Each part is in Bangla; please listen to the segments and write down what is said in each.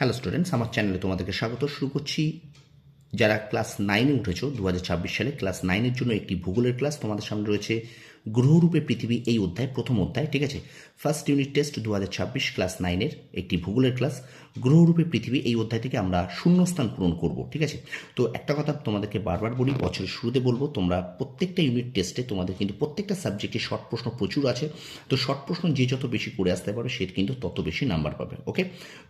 হ্যালো স্টুডেন্টস, আমার চ্যানেলে তোমাদেরকে স্বাগত। শুরু করছি। যারা ক্লাস 9-এ উঠেছো 2026 সালে ক্লাস 9-এর জন্য একটি ভূগোলের ক্লাস তোমাদের সামনে রয়েছে। গ্রহরূপে পৃথিবী এই অধ্যায়, প্রথম অধ্যায়, ঠিক আছে। ফার্স্ট ইউনিট টেস্ট 2026 ক্লাস 9-এর একটি ভূগোলের ক্লাস। গ্রহরূপে পৃথিবী এই অধ্যায় থেকে আমরা শূন্যস্থান পূরণ করব, ঠিক আছে। তো একটা কথা তোমাদেরকে বারবার বলি, বছরের শুরুতে বলবো, তোমরা প্রত্যেকটা ইউনিট টেস্টে তোমাদের কিন্তু প্রত্যেকটা সাবজেক্টে শর্ট প্রশ্ন প্রচুর আছে। তো শর্ট প্রশ্ন যে যত বেশি করে আসতে পারবে সে কিন্তু তত বেশি নাম্বার পাবে, ওকে।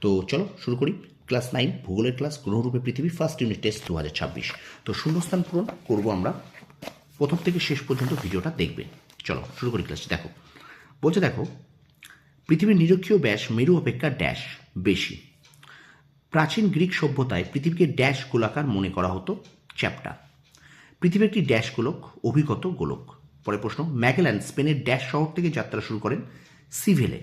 তো চলো শুরু করি। ক্লাস 9 ভূগোলের ক্লাস, গ্রহরূপে পৃথিবী, ফার্স্ট ইউনিট টেস্ট 2026। তো শূন্যস্থান পূরণ করব আমরা। প্রথম থেকে শেষ পর্যন্ত ভিডিওটা দেখবে। চলো শুরু করি ক্লাসটি। দেখো পৃথিবীর নিরক্ষীয় ব্যাস মেরু অপেক্ষা ড্যাশ বেশি। প্রাচীন গ্রিক সভ্যতায় পৃথিবীকে ড্যাশ গোলাকার মনে করা হতো, চ্যাপ্টা। পৃথিবী একটি ড্যাশ গোলক, অভিগত গোলক। পরে প্রশ্ন, ম্যাগেলান স্পেনের ড্যাশ শহর থেকে যাত্রা শুরু করেন, সেভিলে,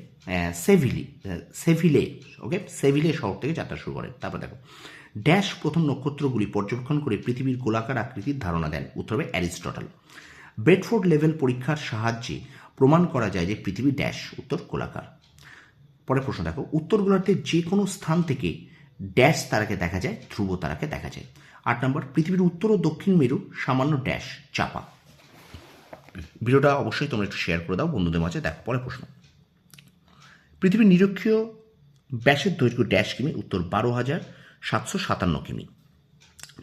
ওকে, সেভিলে শহর থেকে যাত্রা শুরু করেন। তারপর দেখো, ড্যাশ প্রথম নক্ষত্রগুলি পর্যবেক্ষণ করে পৃথিবীর গোলাকার আকৃতির ধারণা দেন, উত্তর হবে অ্যারিস্টটল। ব্রেডফোর্ড লেভেল পরীক্ষার সাহায্যে প্রমাণ করা যায় যে পৃথিবী ড্যাশ, উত্তর গোলাকার। পরে প্রশ্ন দেখো, উত্তর গোলার্ধের যে কোনো স্থান থেকে ড্যাশ তারাকে দেখা যায়, ধ্রুব তারাকে দেখা যায়। 8 নম্বর, পৃথিবীর উত্তর ও দক্ষিণ মেরু সামান্য ড্যাশ চাপা। ভিডিওটা অবশ্যই তোমরা একটু শেয়ার করে দাও বন্ধুদের মাঝে। দেখো পরে প্রশ্ন, পৃথিবীর নিরক্ষীয় ব্যাসের দৈর্ঘ্য ড্যাশ কিমি, উত্তর 12,757 কিমি।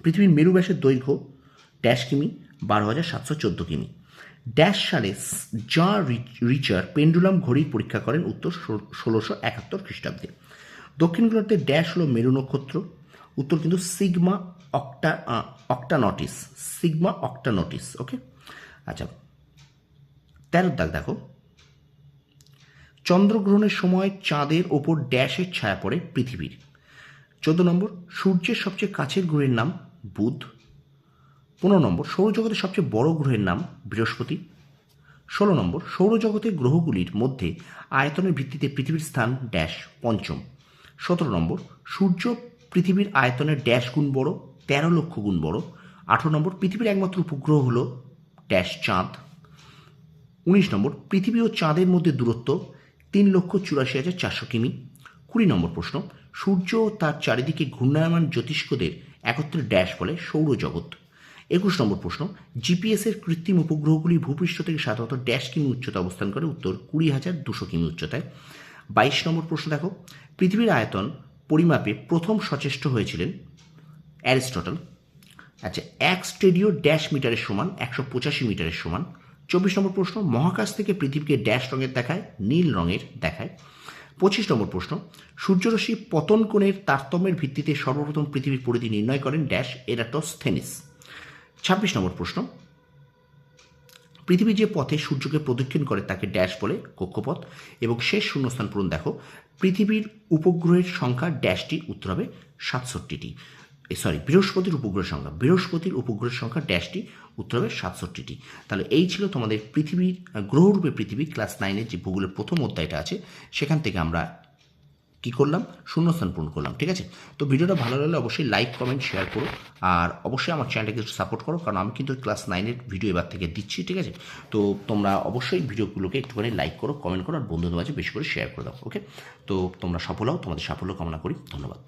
পৃথিবীর মেরু ব্যাসের দৈর্ঘ্য ড্যাশ কিমি, 12,714 কিমি। ড্যাশ সালে জা রিচার পেন্ডুলাম ঘড়ির পরীক্ষা করেন, উত্তর 1671 খ্রিস্টাব্দে। দক্ষিণ গোলার্ধের ড্যাশ হল মেরু নক্ষত্র, উত্তর কিন্তু সিগমা অক্টানটিস, ওকে। আচ্ছা 13 দাগ দেখো, চন্দ্রগ্রহণের সময় চাঁদের ওপর ড্যাশের ছায়া পড়ে পৃথিবীর। 14 নম্বর, সূর্যের সবচেয়ে কাছের গ্রহের নাম বুধ। 15 নম্বর, সৌরজগতের সবচেয়ে বড় গ্রহের নাম বৃহস্পতি। 16 নম্বর, সৌরজগতের গ্রহগুলির মধ্যে আয়তনের ভিত্তিতে পৃথিবীর স্থান ড্যাশ পঞ্চম। 17 নম্বর, সূর্য পৃথিবীর আয়তনের ড্যাশ গুণ বড়, 13 লক্ষ গুণ বড়। 18 নম্বর, পৃথিবীর একমাত্র উপগ্রহ হল ড্যাশ চাঁদ। 19 নম্বর, পৃথিবী ও চাঁদের মধ্যে দূরত্ব 3,84,400 কিমি। 20 নম্বর প্রশ্ন, সূর্য ও তার চারিদিকে ঘূর্ণায়মান জ্যোতিষ্কদের একত্রে ড্যাশ বলে, সৌরজগৎ। 21 নম্বর প্রশ্ন, জিপিএসের কৃত্রিম উপগ্রহগুলি ভূপৃষ্ঠ থেকে সাধারণত ড্যাশ কিমি উচ্চতা অবস্থান করে, উত্তর 20,200 কিমি উচ্চতায়। 22 নম্বর প্রশ্ন দেখো, পৃথিবীর আয়তন পরিমাপে প্রথম সচেষ্ট হয়েছিলেন অ্যারিস্টটল। আচ্ছা, এক স্টেডিও ড্যাশ মিটারের সমান 185 মিটারের সমান। 24 নম্বর প্রশ্ন, মহাকাশ থেকে পৃথিবীকে ড্যাশ রঙের দেখায়, নীল রঙের দেখায়। 25 নম্বর প্রশ্ন, সূর্যরশ্মি পতন কোণের তারতম্যের ভিত্তিতে সর্বপ্রথম পৃথিবীর পরিধি নির্ণয় করেন ড্যাশ এরাটোস্থেনিস। 26 নম্বর প্রশ্ন, পৃথিবী যে পথে সূর্যকে প্রদক্ষিণ করে তাকে ড্যাশ বলে, কক্ষপথ। এবং শেষ শূন্যস্থান পূরণ দেখো, পৃথিবীর উপগ্রহের সংখ্যা ড্যাশটি, উত্তর হবে 67টি। বৃহস্পতির উপগ্রহের সংখ্যা ড্যাশটি, উত্তর হবে 67টি। তাহলে এই ছিল তোমাদের পৃথিবীর গ্রহরূপে পৃথিবী ক্লাস 9-এর যে ভূগোলের প্রথম অধ্যায়টা আছে, সেখান থেকে আমরা কি করলাম, শূন্যস্থান পূরণ করলাম, ঠিক আছে। তো ভিডিওটা ভালো লাগলে অবশ্যই লাইক, কমেন্ট, শেয়ার করো। আর অবশ্যই আমার চ্যানেলটাকে সাপোর্ট করো, কারণ আমি কিন্তু ক্লাস 9-এর ভিডিও এবার থেকে দিচ্ছি, ঠিক আছে। তো তোমরা অবশ্যই ভিডিওগুলোকে একটুখানি লাইক করো, কমেন্ট করো, আর বন্ধুদের মাঝে বেশি করে শেয়ার করে দাও, ওকে। তো তোমরা সফল হও, তোমাদের সাফল্য কামনা করি। ধন্যবাদ।